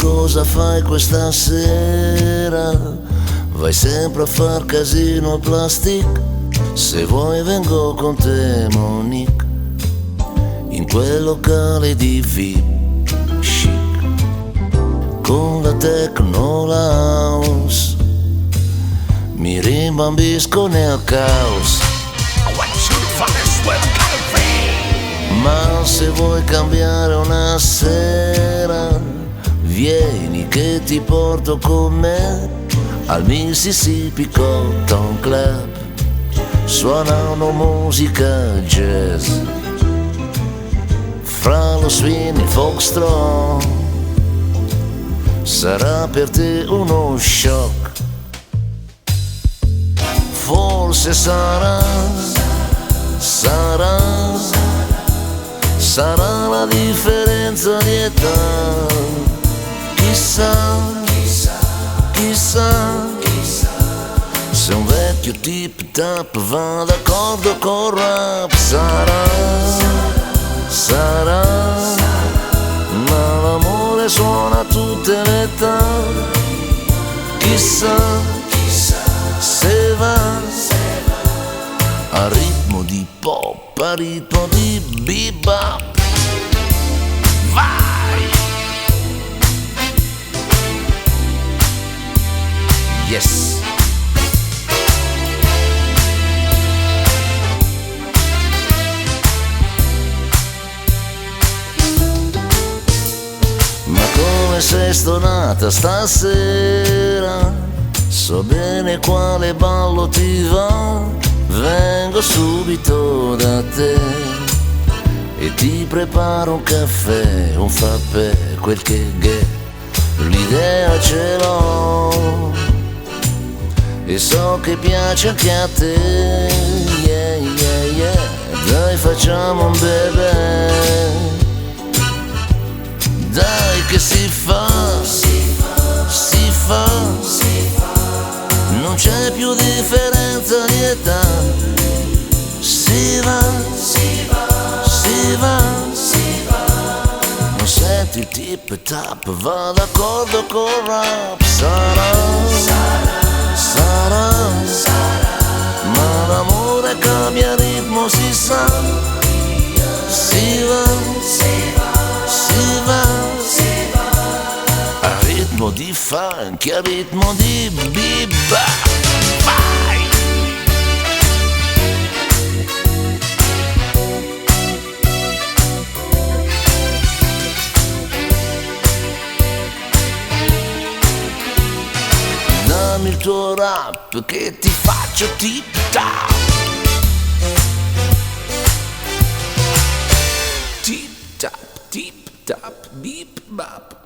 cosa fai questa sera? Vai sempre a far casino a plastic. Se vuoi vengo con te, Monique, in quel locale di VIP chic, con la techno house, mi rimbambisco nel caos. Ma se vuoi cambiare una sera, vieni che ti porto con me al Mississippi Cotton Club. Suonano musica jazz, fra lo swing e il foxtrot. Sarà per te uno shock. Forse sarà la differenza di età. Chissà se un vecchio tip tap va d'accordo col rap. Sarà, ma l'amore suona a tutte le età. Chissà se va a ritmo di pop, a ritmo di bebop. Vai! Yes! Ma come sei stonata stasera? So bene quale ballo ti va. Vengo subito da te e ti preparo un caffè, un frappè, quel che è. L'idea ce l'ho e so che piace anche a te. Yeah, yeah, yeah. Dai, facciamo un bebè. Dai che si fa. Non c'è più differenza di età. Si va. Non senti il tip tap, va d'accordo col rap. Sarà, ma l'amore cambia ritmo, si sa. Si va. A ritmo di funk, a ritmo di bebop. Vai! Dammi il tuo rap che ti faccio tip tap. Tip tap, beep bop.